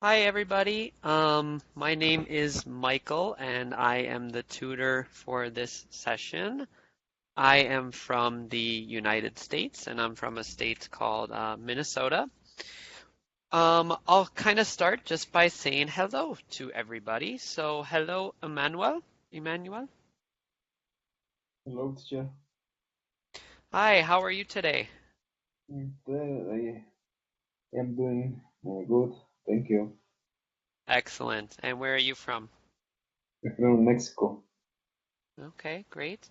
Hi everybody. My name is Michael and I am the tutor for this session. I am from the United States and I'm from a state called Minnesota. I'll kind of start just by saying hello to everybody. So hello, Emmanuel. Emmanuel. Hello, teacher. Hi, how are you today? Today I am doing good. Thank you. Excellent. And where are you from? I'm from Mexico. Okay, great.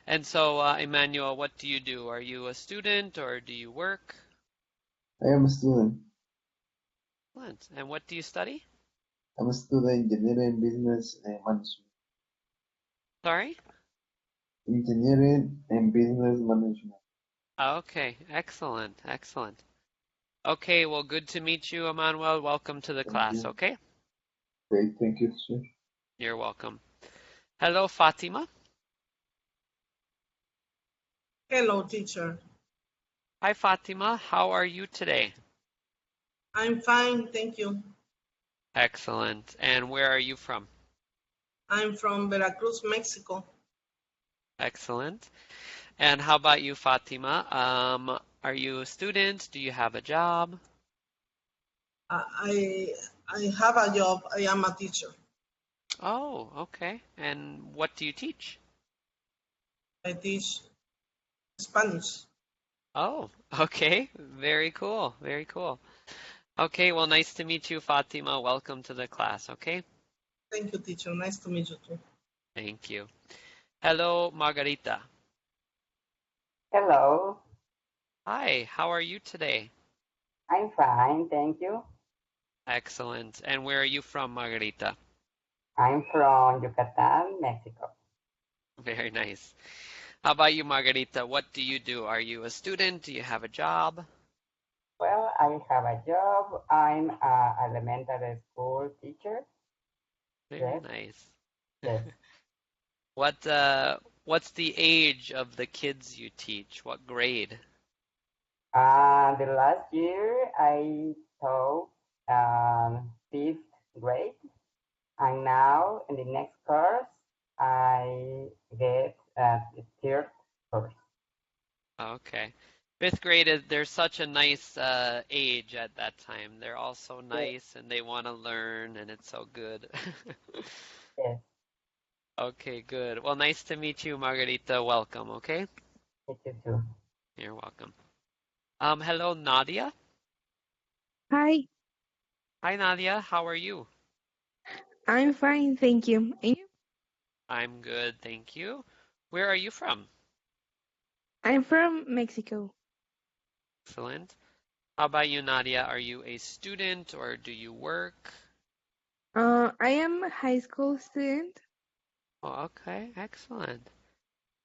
And so, Emmanuel, what do you do? Are you a student or do you work? I am a student. Excellent. And what do you study? I'm a student engineering business and management. Sorry? Engineering and business management. Okay, excellent, excellent. Okay, well, good to meet you, Emmanuel. Welcome to the Thank class, you. okay? Great. Thank you, teacher. You're welcome. Hello, Fatima. Hello, teacher. Hi, Fatima. How are you today? I'm fine, thank you. Excellent. And where are you from? I'm from Veracruz, Mexico. Excellent. And how about you, Fatima? Are you a student? Do you have a job? I I have a job. I am a teacher. Oh, okay. And what do you teach? I teach Spanish. Oh, okay. Very cool. Very cool. Okay, well, nice to meet you, Fatima. Welcome to the class, okay? Thank you, teacher. Nice to meet you too. Thank you. Hello, Margarita. Hello, Hi, how are you today? I'm fine, thank you. Excellent. And where are you from, Margarita? I'm from Yucatan, Mexico. Very nice. How about you, Margarita? What do you do? Are you a student? Do you have a job? Well, I have a job. I'm a elementary school teacher. Very Yes, nice. yes. What's the age of the kids you teach? What grade? The last year I taught fifth grade, and now in the next course I get the third course. Okay. Fifth grade is there's such a nice age at that time. They're all so Yes, nice and they want to learn and it's so good. yes, Okay, good. Well, nice to meet you, Margarita. Welcome, okay? it is true. You're welcome. Hello, Nadia. Hi, Hi, Nadia. How are you? I'm fine, thank you. And you? I'm good, thank you. Where are you from? I'm from Mexico. Excellent. How about you, Nadia? Are you a student or do you work? I am a high school student. Oh, okay, excellent.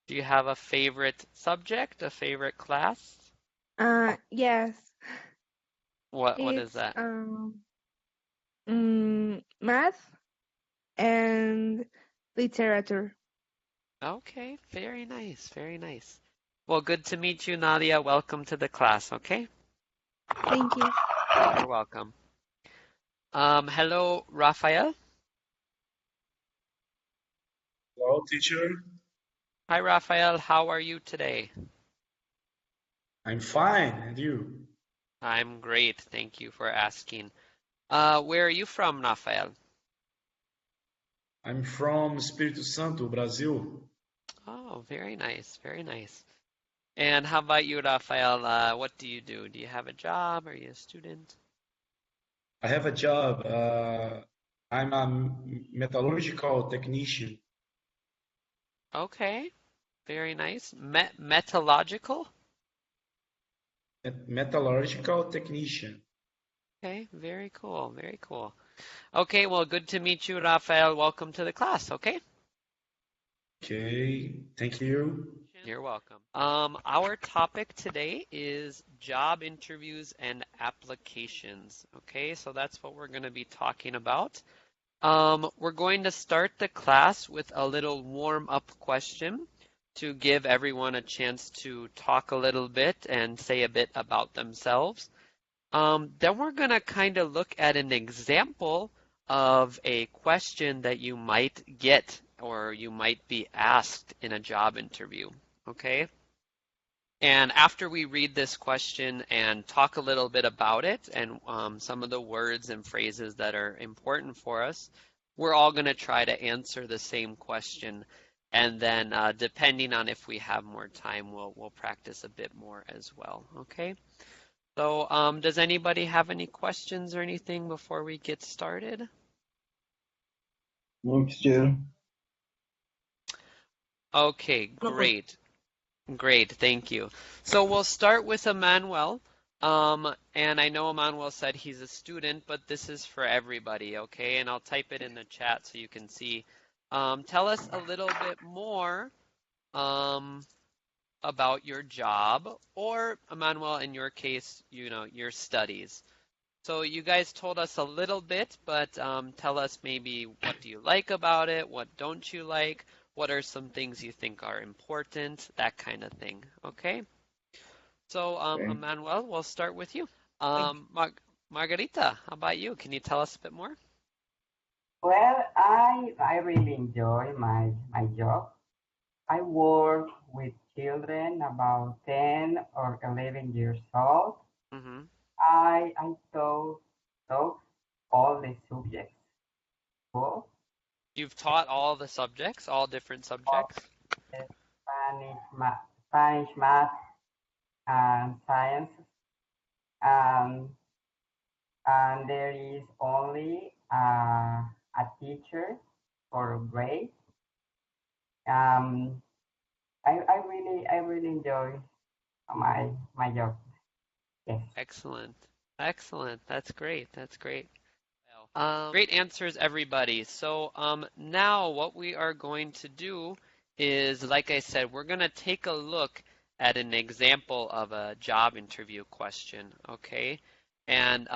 Do you have a favorite subject, a favorite class? Yes, What is it's that? math and literature. Okay, very nice, very nice. Well, good to meet you, Nadia. Welcome to the class, okay? Thank you. You're welcome. Hello, Rafael. Hello, teacher. Hi, Rafael. How are you today? I'm fine, and you? I'm great. Thank you for asking. Where are you from, Rafael? I'm from Espírito Santo, Brazil. Oh, very nice, very nice. And how about you, Rafael? What do you do? Do you have a job? Are you a student? I have a job. I'm a metallurgical technician. Okay, very nice. Metallurgical? Metallurgical technician. Okay, very cool, very cool. Okay, well, good to meet you, Rafael. Welcome to the class, okay? Okay, thank you. You're welcome. Our topic today is job interviews and applications. Okay, so that's what we're going to be talking about. We're going to start the class with a little warm-up question to give everyone a chance to talk a little bit and say a bit about themselves. Then we're going to kind of look at an example of a question that you might get or you might be asked in a job interview, okay? And after we read this question and talk a little bit about it and some of the words and phrases that are important for us, we're all going to try to answer the same question. And then depending on if we have more time, we'll practice a bit more as well, okay? So does anybody have any questions or anything before we get started? No, teacher. Okay, great. Great, thank you. So we'll start with Emmanuel. And I know Emmanuel said he's a student, but this is for everybody, okay? And I'll type it in the chat so you can see. Tell us a little bit more about your job, or Emmanuel, in your case, your studies. So you guys told us a little bit, but tell us maybe what do you like about it, what don't you like, what are some things you think are important, that kind of thing, okay? So Okay. Emmanuel, we'll start with you. Margarita, how about you? Can you tell us a bit more? Well, I really enjoy my job. I work with children about 10 or 11 years old. Mm-hmm. I taught all the subjects. Both You've taught all the subjects, all different subjects? Spanish, math, and science. Um, and there is only a teacher for grade. I really enjoy my job. Yes. Excellent. Excellent. That's great. That's great. Great answers, everybody. So now what we are going to do is, like I said, we're going to take a look at an example of a job interview question, okay? And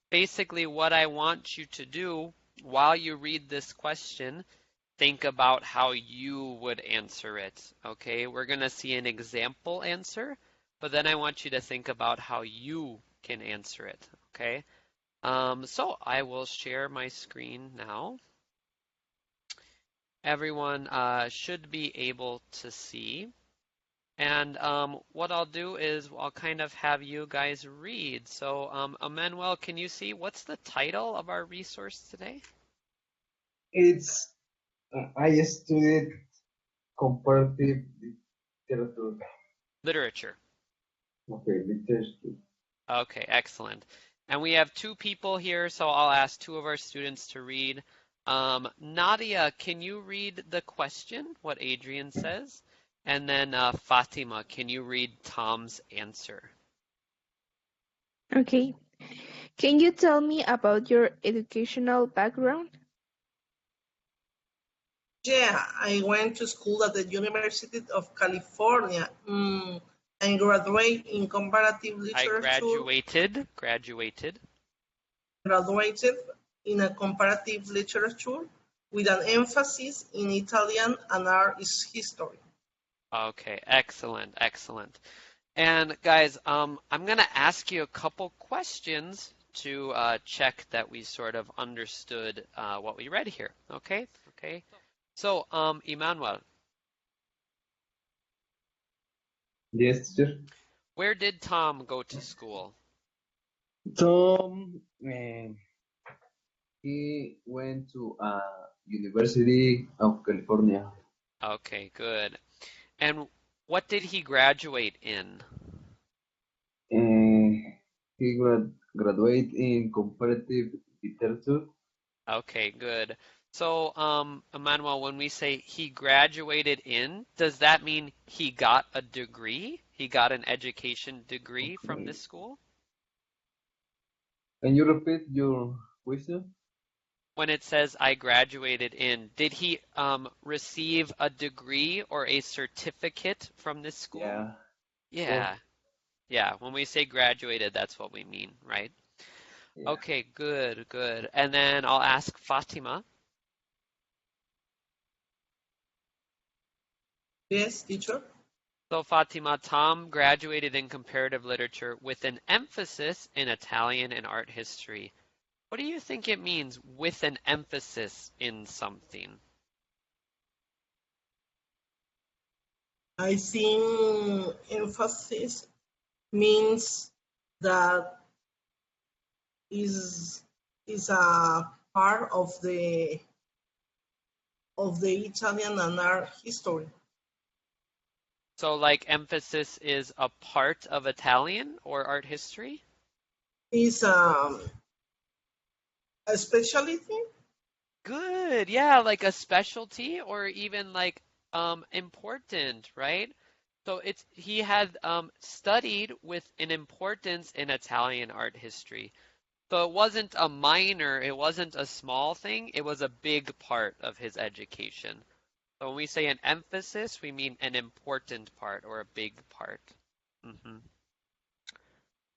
basically what I want you to do while you read this question, think about how you would answer it, okay? We're going to see an example answer, but then I want you to think about how you can answer it, okay? So I will share my screen now. Everyone should be able to see. And what I'll do is I'll kind of have you guys read. So Emmanuel, can you see what's the title of our resource today? It's I studied comparative literature. Literature. Okay, literature. Okay, excellent. And we have two people here, so I'll ask two of our students to read. Nadia, can you read the question, what Adrian says? And then Fatima, can you read Tom's answer? Okay. Can you tell me about your educational background? Yeah, I went to school at the University of California and graduated in comparative literature. Graduated in a comparative literature with an emphasis in Italian and art history. Okay, excellent, excellent. And guys, I'm going to ask you a couple questions to check that we sort of understood what we read here. Okay? Okay. So, Emmanuel. Yes, teacher. Where did Tom go to school? Tom, he went to University of California. Okay, good. And what did he graduate in? He graduated in comparative literature. Okay, good. So, Emmanuel, when we say he graduated in, does that mean he got a degree? He got an education degree from this school? Can you repeat your question? When it says I graduated in, did he receive a degree or a certificate from this school? Yeah. Yeah. Yeah, when we say graduated, that's what we mean, right? Yeah. Okay, good, good. And then I'll ask Fatima. Yes, teacher. So Fatima, Tom graduated in comparative literature with an emphasis in Italian and art history. What do you think it means with an emphasis in something? I think emphasis means that is is a part of the Italian and art history. So like emphasis is a part of Italian or art history? Is a specialty. Good. Yeah, like a specialty or even like important, right? So it's he had studied with an importance in Italian art history. So it wasn't a minor, it wasn't a small thing, it was a big part of his education. So when we say an emphasis, we mean an important part or a big part. hmm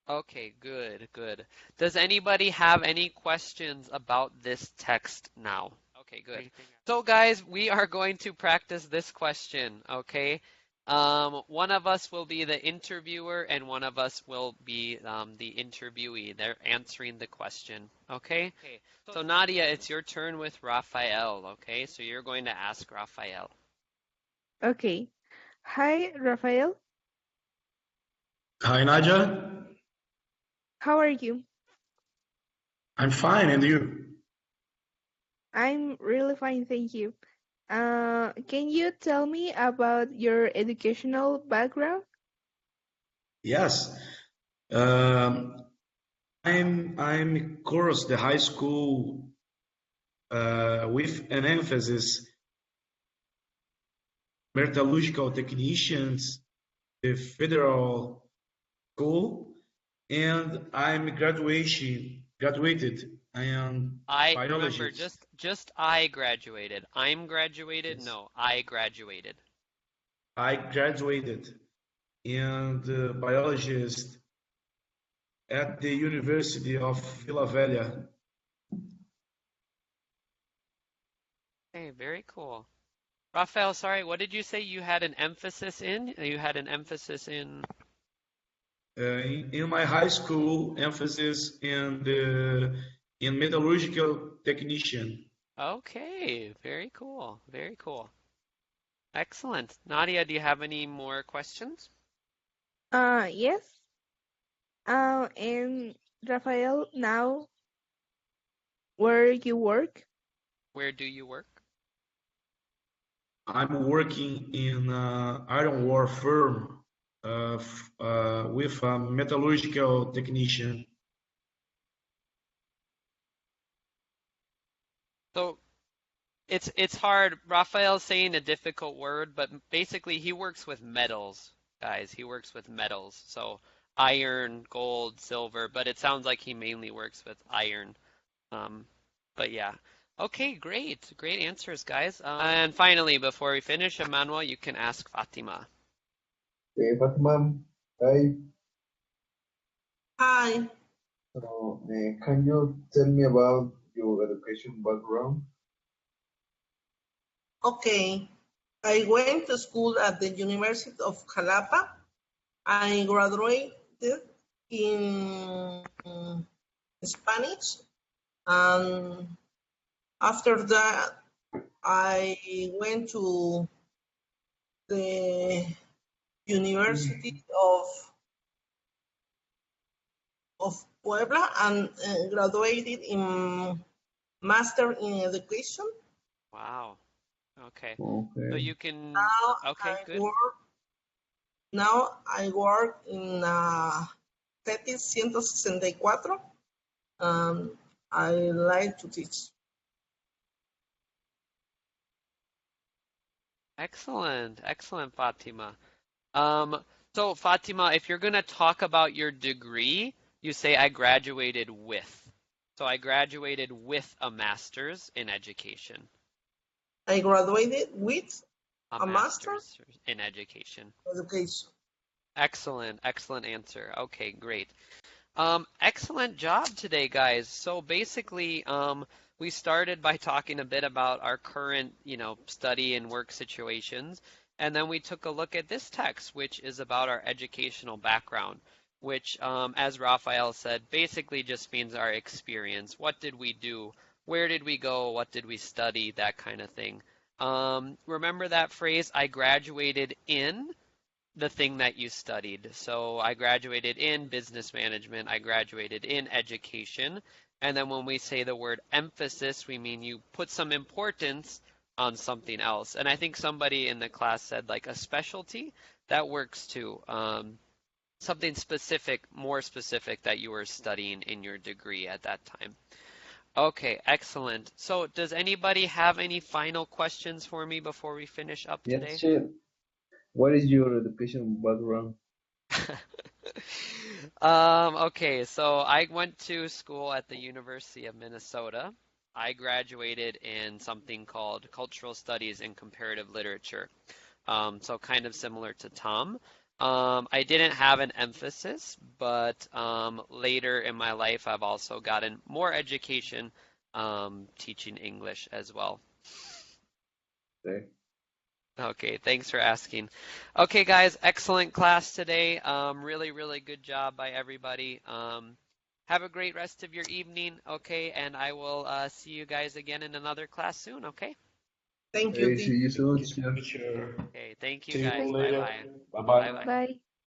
Okay, good, good. Does anybody have any questions about this text now? Okay, good. So guys, we are going to practice this question, okay? One of us will be the interviewer and one of us will be the interviewee. They're answering the question, okay? So Nadia, it's your turn with Raphael, okay? So you're going to ask Raphael. Okay. Hi, Rafael. Hi, Nadia. How are you? I'm fine, and you? I'm really fine, thank you. Can you tell me about your educational background? Yes. Um, I'm course the high school with an emphasis metallurgical technicians, the federal school, and I'm graduated. I am I remember biologist. just I graduated. I'm graduated? Yes, No, I graduated. I graduated and biologist at the University of Philadelphia. Okay, very cool. Raphael, sorry, what did you say you had an emphasis in? You had an emphasis in. In my high school, emphasis in metallurgical technician. Okay, very cool. Very cool. Excellent. Nadia, do you have any more questions? Yes. And Rafael, now where you work? Where do you work? I'm working in iron ore firm with a metallurgical technician. So it's hard. Raphael's saying a difficult word, but basically he works with metals, guys. He works with metals. So iron, gold, silver, but it sounds like he mainly works with iron. Um, but yeah. Okay, great. Great answers, guys. And finally, before we finish, Emmanuel, you can ask Fatima. Okay, Fatima, hi. Hi. So, can you tell me about your education background? Okay. I went to school at the University of Jalapa. I graduated in Spanish, and after that, I went to the University of Puebla and graduated in Master in Education. Wow. Okay. So Okay. you can. Now Okay, I good. work. Now I work in TETIS 164. I like to teach. Excellent. Excellent, Fatima. Um, so Fatima, if you're going to talk about your degree, you say I graduated with. So I graduated with a master's in education. I graduated with A a master master's in education. in education. Excellent, excellent answer. Okay, great. Excellent job today, guys. So basically, we started by talking a bit about our current, study and work situations. And then we took a look at this text, which is about our educational background, which, as Raphael said, basically just means our experience. What did we do? Where did we go? What did we study? That kind of thing. Remember that phrase, I graduated in the thing that you studied. So I graduated in business management. I graduated in education. And then when we say the word emphasis, we mean you put some importance on something else. And I think somebody in the class said like a specialty. That works too. Something specific, more specific that you were studying in your degree at that time. Okay, excellent. So does anybody have any final questions for me before we finish up today? Yes, chef. What is your education background? Okay, so I went to school at the University of Minnesota. I graduated in something called Cultural Studies and Comparative Literature. So kind of similar to Tom. I didn't have an emphasis, but later in my life, I've also gotten more education teaching English as well. Okay. Okay, thanks for asking. Okay, guys, excellent class today. Really, really good job by everybody. Have a great rest of your evening, okay? And I will see you guys again in another class soon, okay? Thank you, Hey, see you soon, teacher. chef. Sure. Okay, thank you See you guys. Bye. later. Bye-bye. Bye bye. Bye-bye. Bye.